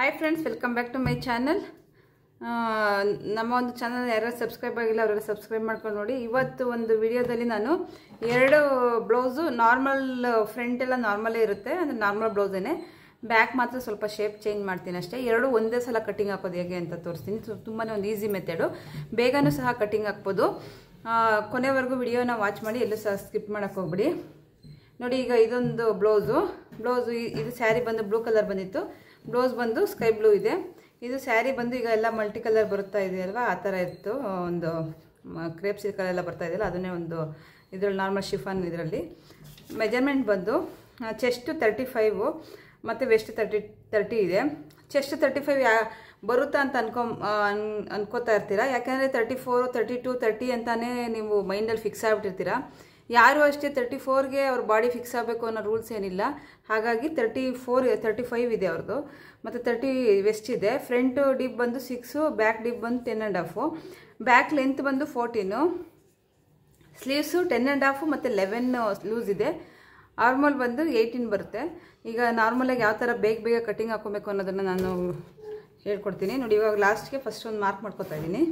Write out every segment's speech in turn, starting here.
Hi friends, welcome back to my channel. ನಮ್ಮ ಒಂದು channel ಯಾರು ಸಬ್ಸ್ಕ್ರೈಬ್ ಆಗಿಲ್ಲ ಅವರೆಲ್ಲ ಸಬ್ಸ್ಕ್ರೈಬ್ ಮಾಡ್ಕೊಂಡು ನೋಡಿ. ಇವತ್ತು ಒಂದು ವಿಡಿಯೋದಲ್ಲಿ ನಾನು ಎರಡು ಬ್ಲೌಸು ನಾರ್ಮಲ್, ಫ್ರಂಟ್ ಎಲ್ಲ ನಾರ್ಮಲೇ ಇರುತ್ತೆ, ಅಂದರೆ ನಾರ್ಮಲ್ ಬ್ಲೌಸೇನೆ, ಬ್ಯಾಕ್ ಮಾತ್ರ ಸ್ವಲ್ಪ ಶೇಪ್ ಚೇಂಜ್ ಮಾಡ್ತೀನಿ ಅಷ್ಟೇ. ಎರಡು ಒಂದೇ ಸಲ ಕಟಿಂಗ್ ಹಾಕೋದು ಹೇಗೆ ಅಂತ ತೋರಿಸ್ತೀನಿ. ತುಂಬಾ ಒಂದು ಈಸಿ ಮೆಥಡು, ಬೇಗನೂ ಸಹ ಕಟಿಂಗ್ ಹಾಕ್ಬೋದು. ಕೊನೆವರೆಗೂ ವಿಡಿಯೋನ ವಾಚ್ ಮಾಡಿ, ಎಲ್ಲೂ ಸಹ ಸ್ಕಿಪ್ ಮಾಡೋಕ್ಕೆ ಹೋಗ್ಬಿಡಿ. ನೋಡಿ, ಈಗ ಇದೊಂದು ಬ್ಲೌಸು ಇದು ಸ್ಯಾರಿ ಬಂದು ಬ್ಲೂ ಕಲರ್ ಬಂದಿತ್ತು, ಬ್ಲೌಸ್ ಬಂದು ಸ್ಕೈ ಬ್ಲೂ ಇದೆ. ಇದು ಸ್ಯಾರಿ ಬಂದು ಈಗ ಎಲ್ಲ ಮಲ್ಟಿ ಕಲರ್ ಬರುತ್ತಾ ಇದೆ ಅಲ್ವಾ, ಆ ಥರ ಇತ್ತು. ಒಂದು ಕ್ರೇಪ್ ಸಿಲ್ಕ್ ಎಲ್ಲ ಬರ್ತಾ ಇದೆಯಲ್ಲ, ಅದನ್ನೇ ಒಂದು ಇದರಲ್ಲಿ ನಾರ್ಮಲ್ ಶಿಫಾನ್. ಇದರಲ್ಲಿ ಮೆಜರ್ಮೆಂಟ್ ಬಂದು ಚೆಸ್ಟ್ 35 ಮತ್ತು ವೆಸ್ಟ್ 30 ಇದೆ. ಚೆಸ್ಟ್ 35 ಬರುತ್ತಾ ಅಂತ ಅನ್ಕೋತಾ ಇರ್ತೀರಾ, ಯಾಕೆಂದರೆ 34, 32, 30 ಅಂತಾನೆ ನೀವು ಮೈಂಡಲ್ಲಿ ಫಿಕ್ಸ್ ಆಗಿಬಿಟ್ಟಿರ್ತೀರಾ. ಯಾರು ಅಷ್ಟೇ 34ಗೆ ಅವ್ರ ಬಾಡಿ ಫಿಕ್ಸ್ ಆಗಬೇಕು ಅನ್ನೋ ರೂಲ್ಸ್ ಏನಿಲ್ಲ. ಹಾಗಾಗಿ 34, 35 ಇದೆ ಅವ್ರದ್ದು, ಮತ್ತು 30 ವೆಸ್ಟ್ ಇದೆ. ಫ್ರಂಟ್ ಡಿಪ್ ಬಂದು 6, ಬ್ಯಾಕ್ ಡಿಪ್ ಬಂದು 10.5, ಬ್ಯಾಕ್ ಲೆಂತ್ ಬಂದು 14, ಸ್ಲೀವ್ಸು 10.5 ಮತ್ತು 11 ಲೂಸ್ ಇದೆ. ಆರ್ಮಲ್ ಬಂದು 18 ಬರುತ್ತೆ. ಈಗ ನಾರ್ಮಲಾಗಿ ಯಾವ ಥರ ಬೇಗ ಕಟಿಂಗ್ ಹಾಕೋಬೇಕು ಅನ್ನೋದನ್ನು ನಾನು ಹೇಳ್ಕೊಡ್ತೀನಿ ನೋಡಿ. ಇವಾಗ ಲಾಸ್ಟ್ಗೆ ಫಸ್ಟ್ ಒಂದು ಮಾರ್ಕ್ ಮಾಡ್ಕೊತಾ ಇದ್ದೀನಿ.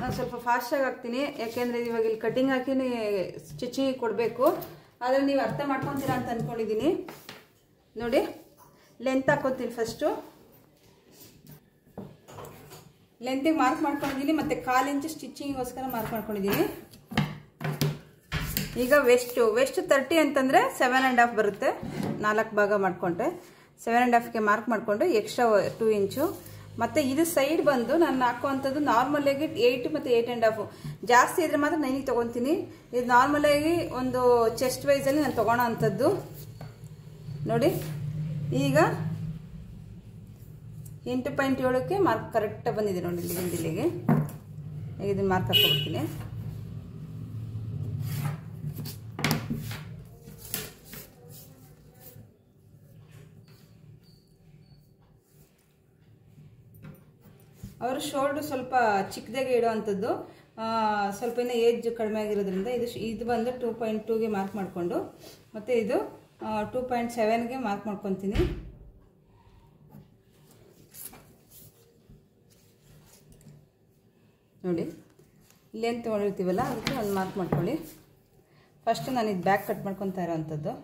ನಾನು ಸ್ವಲ್ಪ ಫಾಸ್ಟಾಗಿ ಹಾಕ್ತೀನಿ, ಯಾಕೆಂದರೆ ಇವಾಗ ಇಲ್ಲಿ ಕಟಿಂಗ್ ಹಾಕಿನೇ ಸ್ಟಿಚಿಂಗ್ ಕೊಡಬೇಕು. ಆದರೆ ನೀವು ಅರ್ಥ ಮಾಡ್ಕೊತೀರಾ ಅಂತ ಅಂದ್ಕೊಂಡಿದ್ದೀನಿ. ನೋಡಿ, ಲೆಂತ್ ಹಾಕೋತೀನಿ. ಫಸ್ಟು ಲೆಂತಿಗೆ ಮಾರ್ಕ್ ಮಾಡ್ಕೊಂಡಿದ್ದೀನಿ, ಮತ್ತು 1/4 ಇಂಚು ಸ್ಟಿಚಿಂಗಿಗೋಸ್ಕರ ಮಾರ್ಕ್ ಮಾಡ್ಕೊಂಡಿದ್ದೀನಿ. ಈಗ ವೆಸ್ಟ್ 30 ಅಂತಂದರೆ 7.5 ಬರುತ್ತೆ. 4 ಭಾಗ ಮಾಡಿಕೊಂಡ್ರೆ 7.5ಗೆ ಮಾರ್ಕ್ ಮಾಡಿಕೊಂಡು ಎಕ್ಸ್ಟ್ರಾ 2 ಇಂಚು. ಮತ್ತು ಇದು ಸೈಡ್ ಬಂದು ನಾನು ಹಾಕುವಂಥದ್ದು ನಾರ್ಮಲಾಗಿ 8 ಮತ್ತು 8.5. ಜಾಸ್ತಿ ಇದ್ರೆ ಮಾತ್ರ 9ಗೆ ತೊಗೊತೀನಿ. ಇದು ನಾರ್ಮಲಾಗಿ ಒಂದು ಚೆಸ್ಟ್ ವೈಸಲ್ಲಿ ನಾನು ತೊಗೊಳೋ ಅಂಥದ್ದು. ನೋಡಿ, ಈಗ 8.7ಕ್ಕೆ ಮಾರ್ಕ್ ಕರೆಕ್ಟಾಗಿ ಬಂದಿದೆ ನೋಡಿ, ಇಲ್ಲಿಗೆ ಈಗ ಇದನ್ನು ಮಾರ್ಕ್ ಹಾಕ್ಕೊಡ್ತೀನಿ. ಅವರು ಶೋಲ್ಡ್ರು ಸ್ವಲ್ಪ ಚಿಕ್ಕದಾಗೆ ಇಡೋ ಅಂಥದ್ದು, ಸ್ವಲ್ಪ ಇನ್ನೂ ಏಜ್ ಕಡಿಮೆ ಆಗಿರೋದ್ರಿಂದ ಇದು ಬಂದು 2.2ಗೆ ಮಾರ್ಕ್ ಮಾಡಿಕೊಂಡು, ಮತ್ತು ಇದು 2.7ಗೆ ಮಾರ್ಕ್ ಮಾಡ್ಕೊತೀನಿ. ನೋಡಿ, ಲೆಂತ್ ತೊಗೊಂಡಿರ್ತೀವಲ್ಲ ಅದಕ್ಕೆ ಒಂದು ಮಾರ್ಕ್ ಮಾಡ್ಕೊಳ್ಳಿ. ಫಸ್ಟು ನಾನು ಇದು ಬ್ಯಾಕ್ ಕಟ್ ಮಾಡ್ಕೊತಾ ಇರೋ ಅಂಥದ್ದು.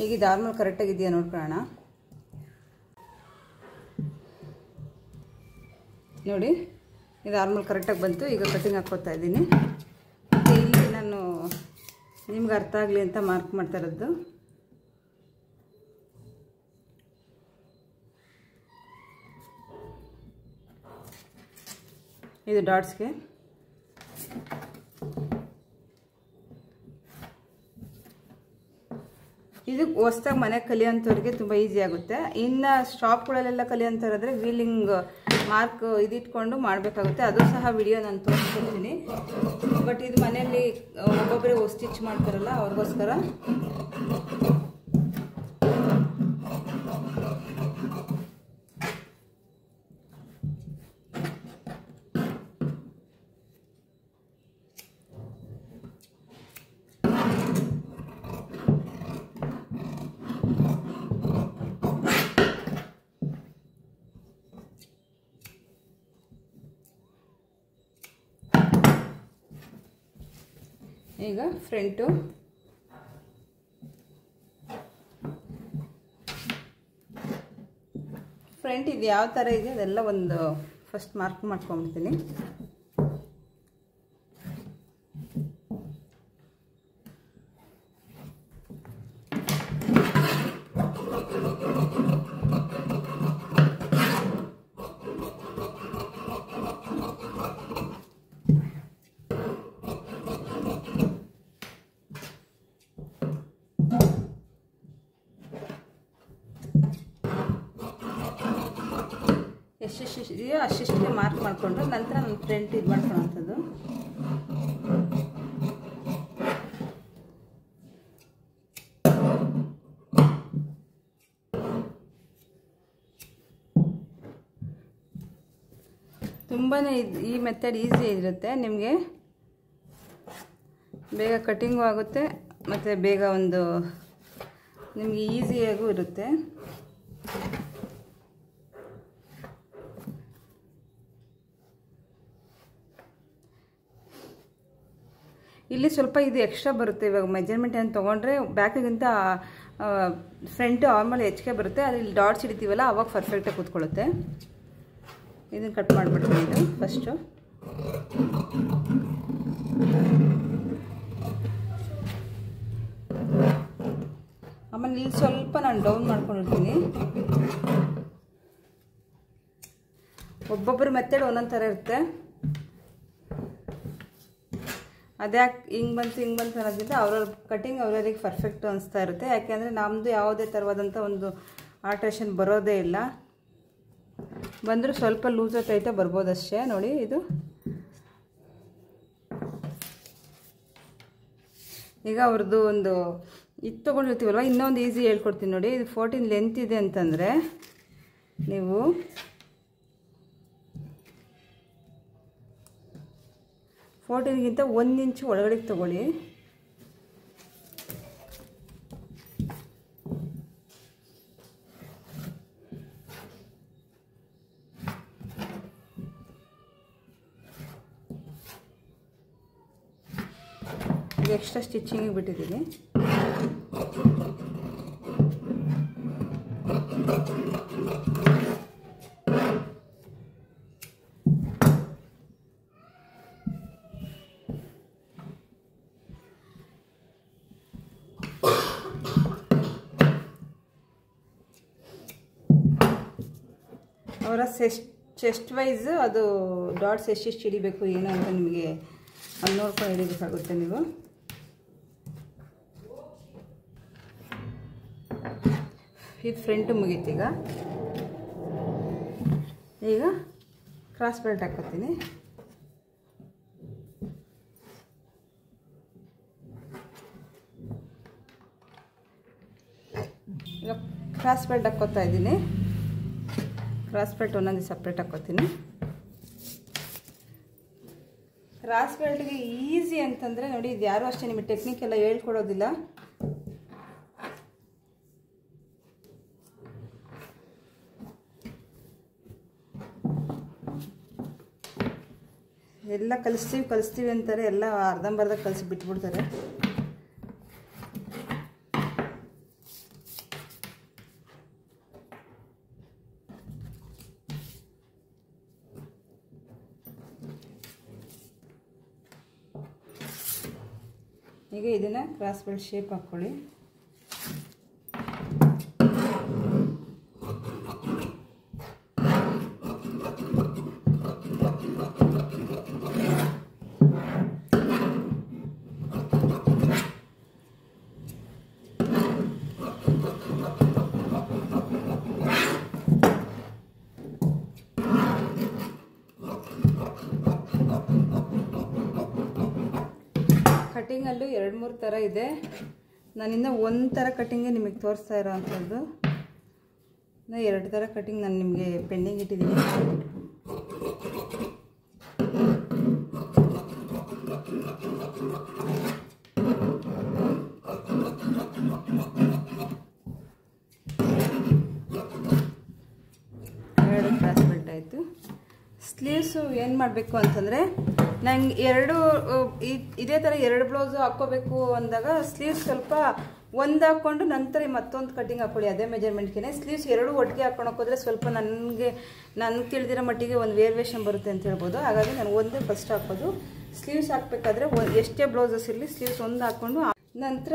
ಈಗ ಇದು ನಾರ್ಮಲ್ ಕರೆಕ್ಟಾಗಿದೆಯಾ ನೋಡ್ಕೊಳ್ಳೋಣ. ನೋಡಿ, ಇದು ನಾರ್ಮಲ್ ಕರೆಕ್ಟಾಗಿ ಬಂತು. ಈಗ ಕಟಿಂಗ್ ಹಾಕ್ಕೋತಾ ಇದ್ದೀನಿ. ಮತ್ತು ಇಲ್ಲಿ ನಾನು ನಿಮ್ಗೆ ಅರ್ಥ ಆಗಲಿ ಅಂತ ಮಾರ್ಕ್ ಮಾಡ್ತಾ ಇರೋದು. ಇದು ಡಾಟ್ಸ್ಗೆ. ಇದು ಹೊಸ್ದಾಗಿ ಮನೆ ಕಲಿಯೋಂಥವ್ರಿಗೆ ತುಂಬ ಈಸಿ ಆಗುತ್ತೆ. ಇನ್ನು ಶಾಪ್ಗಳಲ್ಲೆಲ್ಲ ಕಲಿಯೋಂಥವ್ರಾದರೆ ವೀಲಿಂಗ್ ಮಾರ್ಕ್ ಇದಿಟ್ಕೊಂಡು ಮಾಡಬೇಕಾಗುತ್ತೆ. ಅದು ಸಹ ವಿಡಿಯೋ ನಾನು ತೋರಿಸ್ಕೊಡ್ತೀನಿ. ಬಟ್ ಇದು ಮನೆಯಲ್ಲಿ ಒಬ್ಬೊಬ್ಬರೇ ಸ್ಟಿಚ್ ಮಾಡ್ತಾರಲ್ಲ, ಅವ್ರಿಗೋಸ್ಕರ. ಈಗ ಫ್ರಂಟ್ ಇದು ಯಾವ ಥರ ಇದೆ ಅದೆಲ್ಲ ಒಂದು ಫಸ್ಟ್ ಮಾರ್ಕ್ ಮಾಡ್ಕೊಂಡ್ಬಿಡ್ತೀನಿ. ಎಷ್ಟೆಷ್ಟು ಇದೆಯೋ ಅಷ್ಟಿಷ್ಟೇ ಮಾರ್ಕ್ ಮಾಡಿಕೊಂಡು ನಂತರ ನಾನು ಫ್ರಂಟ್ ಇದು ಮಾಡ್ಕೊಳ್ಳೋಂಥದ್ದು. ತುಂಬಾ ಈ ಮೆಥಡ್ ಈಸಿ ಇರುತ್ತೆ, ನಿಮಗೆ ಬೇಗ ಕಟಿಂಗು ಆಗುತ್ತೆ ಮತ್ತು ಬೇಗ ಒಂದು ನಿಮಗೆ ಈಸಿಯಾಗೂ ಇರುತ್ತೆ. ಇಲ್ಲಿ ಸ್ವಲ್ಪ ಇದು ಎಕ್ಸ್ಟ್ರಾ ಬರುತ್ತೆ. ಇವಾಗ ಮೆಜರ್ಮೆಂಟ್ ಏನು ತೊಗೊಂಡ್ರೆ ಬ್ಯಾಕಿಗಿಂತ ಫ್ರಂಟ್ ನಾರ್ಮಲ್ ಹೆಚ್ಚಿಗೆ ಬರುತ್ತೆ. ಅದು ಇಲ್ಲಿ ಡಾಟ್ಸ್ ಹಿಡಿತೀವಲ್ಲ ಅವಾಗ ಪರ್ಫೆಕ್ಟಾಗಿ ಕೂತ್ಕೊಳ್ಳುತ್ತೆ. ಇದನ್ನು ಕಟ್ ಮಾಡಿಬಿಡ್ತೀನಿ ಇದು ಫಸ್ಟು. ಆಮೇಲೆ ಇಲ್ಲಿ ಸ್ವಲ್ಪ ನಾನು ಡೌನ್ ಮಾಡ್ಕೊಂಡಿರ್ತೀನಿ. ಒಬ್ಬೊಬ್ಬರ ಮೆಥಡ್ ಒಂದೊಂದು ಥರ ಇರುತ್ತೆ. ಅದ್ಯಾಕೆ ಹಿಂಗೆ ಬಂತು ಅನ್ನೋದ್ರಿಂದ ಅವ್ರವ್ರ ಕಟಿಂಗ್ ಅವ್ರವ್ರಿಗೆ ಪರ್ಫೆಕ್ಟ್ ಅನಿಸ್ತಾ ಇರುತ್ತೆ. ಯಾಕೆಂದರೆ ನಮ್ಮದು ಯಾವುದೇ ಥರವಾದಂಥ ಒಂದು ಆಲ್ಟ್ರೇಷನ್ ಬರೋದೇ ಇಲ್ಲ. ಬಂದರೂ ಸ್ವಲ್ಪ ಲೂಸ ಟೈಟ ಬರ್ಬೋದಷ್ಟೇ. ನೋಡಿ ಇದು ಈಗ ಅವ್ರದ್ದು ಒಂದು ಇದು ತೊಗೊಂಡಿರ್ತೀವಲ್ವ, ಇನ್ನೊಂದು ಈಸಿ ಹೇಳ್ಕೊಡ್ತೀನಿ ನೋಡಿ. ಇದು 14 ಲೆಂತ್ ಇದೆ ಅಂತಂದರೆ ನೀವು 14ಗಿಂತ 1 ಇಂಚು ಒಳಗಡೆ ತೊಗೊಳ್ಳಿ. ಎಕ್ಸ್ಟ್ರಾ ಸ್ಟಿಚಿಂಗ್ ಬಿಟ್ಟಿದ್ದೀನಿ. ಅವರ ಚೆಸ್ಟ್ ವೈಸ್ ಅದು ಡಾಟ್ಸ್ ಎಷ್ಟೆಷ್ಟು ಹಿಡಿಬೇಕು ಏನು ಅಂತ ನಿಮಗೆ ಅದು ನೋಡ್ಕೊಂಡು ಹಿಡಿಬೇಕಾಗುತ್ತೆ ನೀವು. ಇದು ಫ್ರಂಟು ಮುಗೀತು. ಈಗ ಕ್ರಾಸ್ ಬೆಲ್ಟ್ ಹಾಕೋತೀನಿ. ಈಗ ಕ್ರಾಸ್ ಬೆಲ್ಟ್ ಹಾಕ್ಕೋತಾ ಇದ್ದೀನಿ. ಕ್ರಾಸ್ ಬೆಲ್ಟ್ ಒಂದೊಂದು ಸಪ್ರೇಟ್ ಹಾಕ್ಕೋತೀನಿ. ಕ್ರಾಸ್ ಬೆಲ್ಟ್ಗೆ ಈಸಿ ಅಂತಂದರೆ ನೋಡಿ, ಇದು ಯಾರೂ ಅಷ್ಟೇ ನಿಮಗೆ ಟೆಕ್ನಿಕ್ ಎಲ್ಲ ಹೇಳ್ಕೊಡೋದಿಲ್ಲ. ಎಲ್ಲ ಕಲಿಸ್ತೀವಿ ಅಂತಾರೆ, ಎಲ್ಲ ಅರ್ಧಂಬರ್ಧ ಕಲಿಸಿ ಬಿಟ್ಬಿಡ್ತಾರೆ. ಈಗ ಇದನ್ನು ಕ್ರಾಸ್ ಬೆಲ್ಟ್ ಶೇಪ್ ಹಾಕ್ಕೊಳ್ಳಿ. ಕಟಿಂಗಲ್ಲೂ 2-3 ಥರ ಇದೆ. ನಾನಿನ್ನ ಒಂದು ಥರ ಕಟಿಂಗೇ ನಿಮಗೆ ತೋರಿಸ್ತಾ ಇರೋ ಅಂಥದ್ದು. 2 ಥರ ಕಟಿಂಗ್ ನಾನು ನಿಮಗೆ ಪೆಂಡಿಂಗ್ ಇಟ್ಟಿದ್ದೀನಿ. ಎರಡು ಕ್ರಾಸ್ ಬೆಲ್ಟ್ ಆಯಿತು. ಸ್ಲೀವ್ಸು ಏನು ಮಾಡಬೇಕು ಅಂತಂದರೆ, ನಂಗೆ ಇದೇ ಥರ 2 ಬ್ಲೌಸು ಹಾಕ್ಕೋಬೇಕು ಅಂದಾಗ ಸ್ಲೀವ್ಸ್ ಸ್ವಲ್ಪ ಒಂದು ಹಾಕ್ಕೊಂಡು ನಂತರ ಮತ್ತೊಂದು ಕಟಿಂಗ್ ಹಾಕ್ಕೊಳ್ಳಿ ಅದೇ ಮೆಜರ್ಮೆಂಟ್ಗೆ. ಸ್ಲೀವ್ಸ್ 2 ಒಟ್ಟಿಗೆ ಹಾಕ್ಕೊಂಡು ಹಾಕೋದ್ರೆ ಸ್ವಲ್ಪ ನನಗೆ ತಿಳಿದಿರೋ ಮಟ್ಟಿಗೆ ಒಂದು ವೇರಿಯೇಷನ್ ಬರುತ್ತೆ ಅಂತ ಹೇಳ್ಬೋದು. ಹಾಗಾಗಿ ನಾನು ಒಂದೇ ಫಸ್ಟ್ ಹಾಕೋದು. ಸ್ಲೀವ್ಸ್ ಹಾಕಬೇಕಾದ್ರೆ ಎಷ್ಟೇ ಬ್ಲೌಸಸ್ ಇರಲಿ ಸ್ಲೀವ್ಸ್ ಒಂದು ಹಾಕ್ಕೊಂಡು ನಂತರ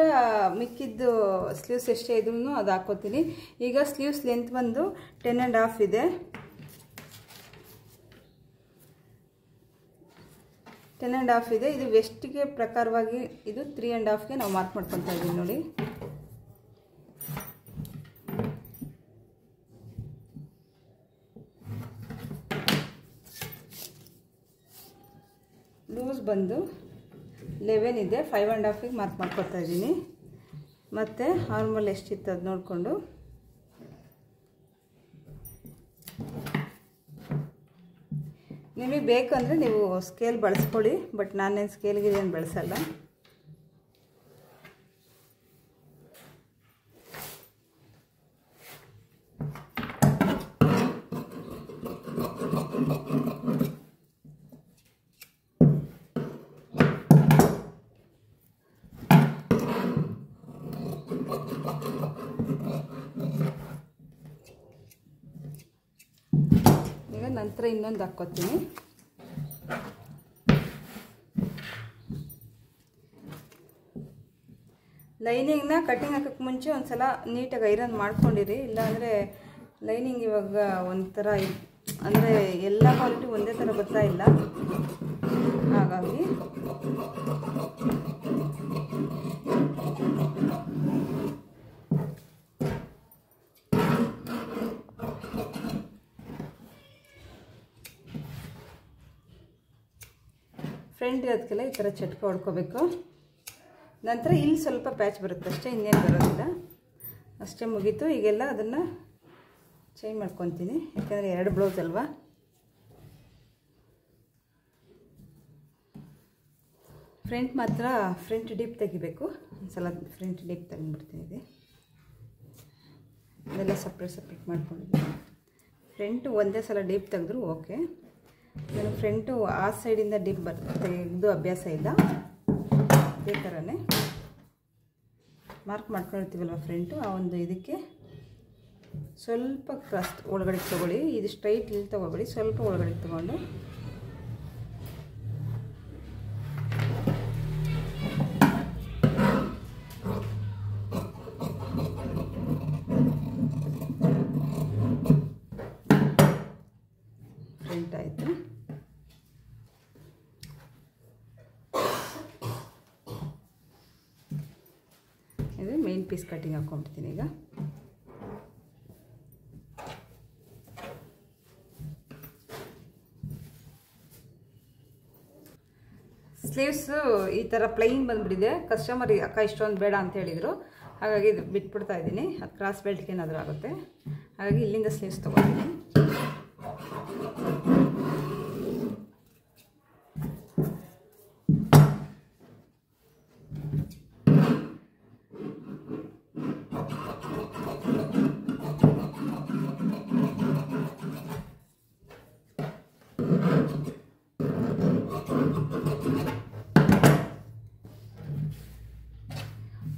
ಮಿಕ್ಕಿದ್ದು ಸ್ಲೀವ್ಸ್ ಎಷ್ಟೇ ಇದ್ರೂ ಅದು ಹಾಕ್ಕೋತೀನಿ. ಈಗ ಸ್ಲೀವ್ಸ್ ಲೆಂತ್ ಬಂದು 10.5 ಇದೆ. 10.5 ಇದೆ. ಇದು ವೆಸ್ಟ್ಗೆ ಪ್ರಕಾರವಾಗಿ ಇದು 3.5ಗೆ ನಾವು ಮಾರ್ಕ್ ಮಾಡ್ಕೊತಾ ಇದ್ದೀವಿ ನೋಡಿ. ಬಂದು 11 ಇದೆ, 5.5ಗೆ ಮಾರ್ಕ್ ಮಾಡ್ಕೊತಾ ಇದ್ದೀನಿ. ಮತ್ತು ನಾರ್ಮಲ್ ಎಷ್ಟಿತ್ತು ಅದು ನೋಡಿಕೊಂಡು ನಿಮಗೆ ಬೇಕಂದರೆ ನೀವು ಸ್ಕೇಲ್ ಬಳಸ್ಕೊಳ್ಳಿ. ಬಟ್ ನಾನೇನು ಸ್ಕೇಲ್ಗೆ ಏನು ಬಳಸಲ್ಲ. ಈಗ ನಂತರ ಇನ್ನೊಂದು ಹಾಕ್ಕೋತೀನಿ. ಲೈನಿಂಗ್ನ ಕಟಿಂಗ್ ಹಾಕೋಕ್ಕೆ ಮುಂಚೆ ಒಂದು ಸಲ ನೀಟಾಗಿ ಐರನ್ ಮಾಡ್ಕೊಂಡಿರಿ. ಇಲ್ಲಾಂದರೆ ಲೈನಿಂಗ್ ಇವಾಗ ಒಂಥರ ಅಂದರೆ ಎಲ್ಲ ಕ್ವಾಲಿಟಿ ಒಂದೇ ಥರ ಬರ್ತಾ ಇಲ್ಲ. ಹಾಗಾಗಿ ಫ್ರಂಟ್ ಇರೋದಕ್ಕೆಲ್ಲ ಈ ಥರ ಚಟ್ಕ ಹೊಡ್ಕೋಬೇಕು. ನಂತರ ಇಲ್ಲಿ ಸ್ವಲ್ಪ ಪ್ಯಾಚ್ ಬರುತ್ತೆ ಅಷ್ಟೇ, ಇನ್ನೇನು ಬರೋದಿಲ್ಲ. ಅಷ್ಟೇ ಮುಗೀತು. ಈಗೆಲ್ಲ ಅದನ್ನು ಚೇಂಜ್ ಮಾಡ್ಕೊತೀನಿ, ಯಾಕಂದರೆ 2 ಬ್ಲೌಸ್ ಅಲ್ವಾ. ಫ್ರಂಟ್ ಮಾತ್ರ ಫ್ರಂಟ್ ಡೀಪ್ ತೆಗಿಬೇಕು. ಒಂದು ಸಲ ಫ್ರಂಟ್ ಡೀಪ್ ತೆಗೆದುಬಿಡ್ತೀನಿ. ಇದೆಲ್ಲ ಸಪ್ರೇಟ್ ಮಾಡ್ಕೊಂಡಿದ್ದೀನಿ. ಫ್ರಂಟು ಒಂದೇ ಸಲ ಡೀಪ್ ತೆಗೆದ್ರು ಓಕೆ. ನಾನು ಫ್ರಂಟು ಆ ಸೈಡಿಂದ ಡೀಪ್ ತೆಗೆದು ಅಭ್ಯಾಸ ಇಲ್ಲ. ಇದೇ ಥರನೇ ಮಾರ್ಕ್ ಮಾಡ್ಕೊಂಡಿರ್ತೀವಲ್ವ ಫ್ರಂಟು, ಆ ಒಂದು ಇದಕ್ಕೆ ಸ್ವಲ್ಪ ಕ್ರಾಸ್ ಒಳಗಡೆ ತೊಗೊಳ್ಳಿ. ಇದು ಸ್ಟ್ರೈಟ್ ಇಲ್ಲಿ ತೊಗೊಬೇಡಿ, ಸ್ವಲ್ಪ ಒಳಗಡೆ ತೊಗೊಂಡು ಫ್ರಂಟ್ ಆಯಿತು. ಇದು ಮೇನ್ ಪೀಸ್ ಕಟಿಂಗ್ ಹಾಕ್ಕೊಂಡ್ಬಿಡ್ತೀನಿ. ಈಗ ಸ್ಲೀವ್ಸು ಈ ಥರ ಪ್ಲೈನ್ ಬಂದುಬಿಟ್ಟಿದೆ. ಕಸ್ಟಮರ್ ಅಕ್ಕ ಇಷ್ಟೊಂದು ಬೇಡ ಅಂತ ಹೇಳಿದರು, ಹಾಗಾಗಿ ಇದು ಬಿಟ್ಬಿಡ್ತಾ ಇದ್ದೀನಿ. ಅದು ಕ್ರಾಸ್ ಬೆಲ್ಟ್ಗೆ ಏನಾದರೂ ಆಗುತ್ತೆ. ಹಾಗಾಗಿ ಇಲ್ಲಿಂದ ಸ್ಲೀವ್ಸ್ ತೊಗೊಳ್ತೀನಿ.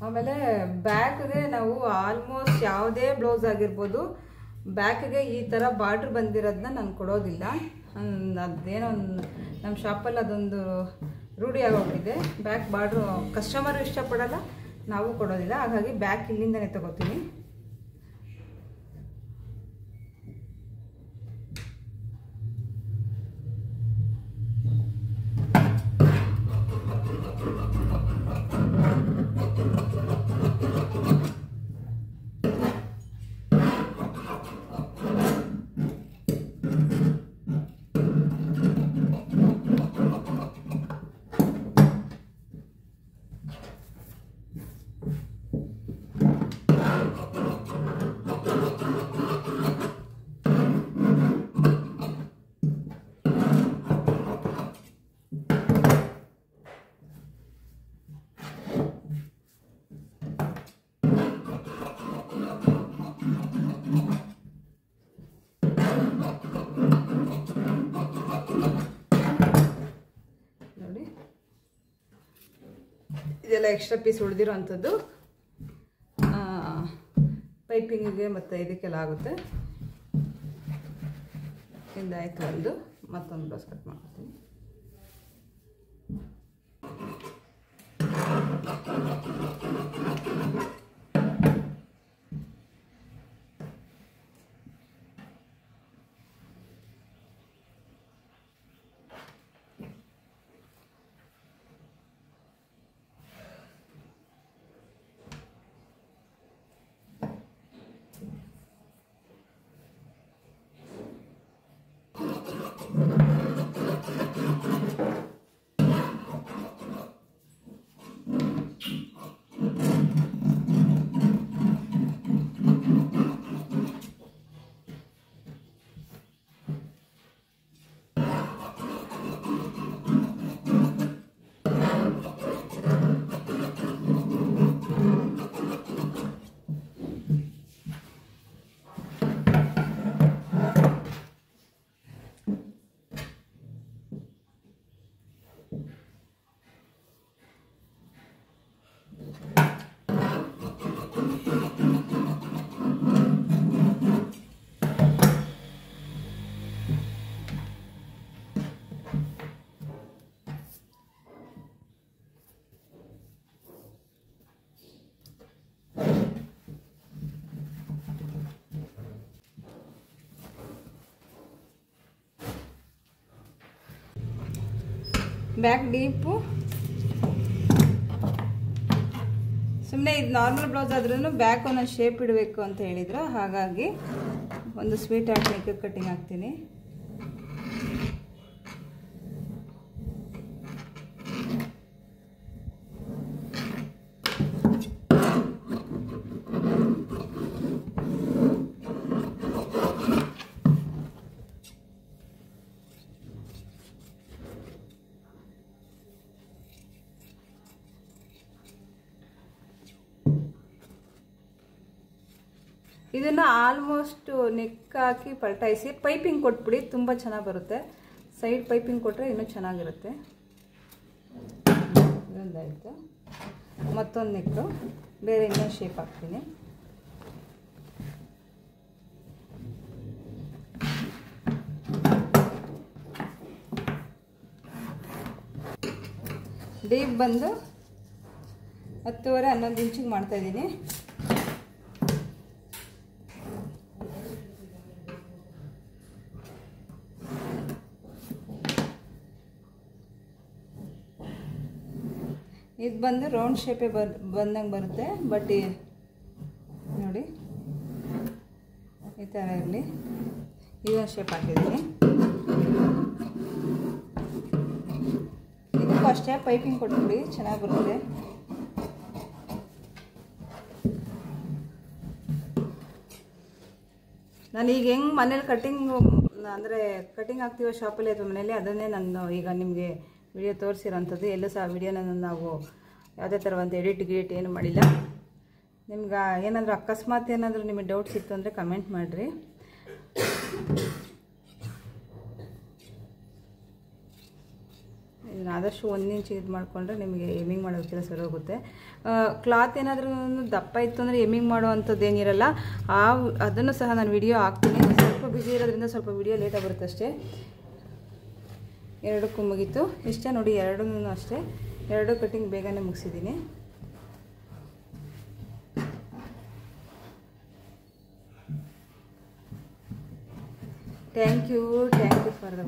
ಆಮೇಲೆ ಬ್ಯಾಕ್ಗೆ ನಾವು ಆಲ್ಮೋಸ್ಟ್ ಯಾವುದೇ ಬ್ಲೌಸ್ ಆಗಿರ್ಬೋದು, ಬ್ಯಾಕ್ಗೆ ಈ ಥರ ಬಾರ್ಡ್ರ್ ಬಂದಿರೋದನ್ನ ನಾನು ಕೊಡೋದಿಲ್ಲ. ಅದೇನೋ ನಮ್ಮ ಶಾಪಲ್ಲಿ ಅದೊಂದು ರೂಢಿ ಆಗೋಗ್ಬಿಟ್ಟಿದೆ. ಬ್ಯಾಕ್ ಬಾರ್ಡ್ರು ಕಸ್ಟಮರು ಇಷ್ಟಪಡಲ್ಲ, ನಾವು ಕೊಡೋದಿಲ್ಲ. ಹಾಗಾಗಿ ಬ್ಯಾಕ್ ಇಲ್ಲಿಂದನೇ ತಗೋತೀನಿ. ಇದೆಲ್ಲ ಎಕ್ಸ್ಟ್ರಾ ಪೀಸ್ ಉಳಿದಿರೋ ಅಂಥದ್ದು ಪೈಪಿಂಗಿಗೆ ಮತ್ತು ಇದಕ್ಕೆಲ್ಲ ಆಗುತ್ತೆ. ಇಂದಾಯಿತು ಒಂದು, ಮತ್ತೊಂದು ಬ್ಲೌಸ್ ಕಟ್ ಮಾಡ್ತೀನಿ. ಬ್ಯಾಕ್ ಡೀಪು ಸುಮ್ಮನೆ ಇದು ನಾರ್ಮಲ್ ಬ್ಲೌಸ್ ಆದ್ರೂ ಬ್ಯಾಕ್ ಒಂದೊಂದು ಶೇಪ್ ಇಡಬೇಕು ಅಂತ ಹೇಳಿದ್ರು, ಹಾಗಾಗಿ ಒಂದು ಸ್ವೀಟ್ ಆರ್ಟ್ ನೆಕ್ ಕಟ್ಟಿಂಗ್ ಹಾಕ್ತೀನಿ. ಇದನ್ನು ಆಲ್ಮೋಸ್ಟ್ ನೆಕ್ ಹಾಕಿ ಪಲ್ಟಾಯಿಸಿ ಪೈಪಿಂಗ್ ಕೊಟ್ಬಿಡಿ, ತುಂಬ ಚೆನ್ನಾಗಿ ಬರುತ್ತೆ. ಸೈಡ್ ಪೈಪಿಂಗ್ ಕೊಟ್ಟರೆ ಇನ್ನೂ ಚೆನ್ನಾಗಿರುತ್ತೆ. ಇದೊಂದಾಯಿತು. ಮತ್ತೊಂದು ನೆಕ್ಕು ಬೇರೆ ಇನ್ನೊಂದು ಶೇಪ್ ಹಾಕ್ತೀನಿ. ಡೀಪ್ ಬಂದು 10.5-11 ಇಂಚಿಗೆ ಮಾಡ್ತಾಯಿದ್ದೀನಿ. ಇದು ಬಂದು ರೌಂಡ್ ಶೇಪೇ ಬಂದಂಗೆ ಬರುತ್ತೆ. ಬಟ್ ನೋಡಿ ಈ ಥರ ಇರಲಿ. ಇದೊಂದು ಶೇಪ್ ಹಾಕಿದ್ದೀನಿ. ಇದಕ್ಕೂ ಅಷ್ಟೇ ಪೈಪಿಂಗ್ ಕೊಟ್ಬಿಡಿ, ಚೆನ್ನಾಗಿ ಬರುತ್ತೆ. ನಾನು ಈಗ ಹೆಂಗೆ ಮನೇಲಿ ಕಟ್ಟಿಂಗ್ ಅಂದರೆ ಕಟ್ಟಿಂಗ್ ಆಗ್ತೀವೋ ಶಾಪಲ್ಲಿ ಅಥವಾ ಮನೇಲಿ, ಅದನ್ನೇ ನಾನು ಈಗ ನಿಮಗೆ ವಿಡಿಯೋ ತೋರಿಸಿರೋಂಥದ್ದು. ಎಲ್ಲೂ ಸಹ ವಿಡಿಯೋನ ನಾವು ಯಾವುದೇ ಥರ ಒಂದು ಎಡಿಟ್ ಏನು ಮಾಡಿಲ್ಲ. ನಿಮ್ಗೆ ಏನಾದರೂ ಅಕಸ್ಮಾತ್ ಏನಾದರೂ ನಿಮಗೆ ಡೌಟ್ಸ್ ಇತ್ತು ಅಂದರೆ ಕಮೆಂಟ್ ಮಾಡಿರಿ. ಇದನ್ನು ಆದಷ್ಟು 1 ಇಂಚ್ ಇದು ಮಾಡಿಕೊಂಡ್ರೆ ನಿಮಗೆ ಎಮ್ಮಿಂಗ್ ಮಾಡೋಕ್ಕೆಲ್ಲ ಸರಿ ಹೋಗುತ್ತೆ. ಕ್ಲಾತ್ ಏನಾದರೂ ದಪ್ಪ ಇತ್ತು ಅಂದರೆ ಎಮ್ಮಿಂಗ್ ಮಾಡೋ ಅಂಥದ್ದು ಏನಿರಲ್ಲ. ಅದನ್ನು ಸಹ ನಾನು ವಿಡಿಯೋ ಹಾಕ್ತೀನಿ. ಸ್ವಲ್ಪ ಬಿಸಿ ಇರೋದ್ರಿಂದ ಸ್ವಲ್ಪ ವಿಡಿಯೋ ಲೇಟಾಗಿ ಬರುತ್ತೆ ಅಷ್ಟೇ. ಎರಡಕ್ಕೂ ಮುಗೀತು. ಇಷ್ಟೇ ನೋಡಿ, ಎರಡೂ ಅಷ್ಟೇ. 2 ಕಟ್ಟಿಂಗ್ ಬೇಗನೆ ಮುಗಿಸಿದ್ದೀನಿ. Thank you for the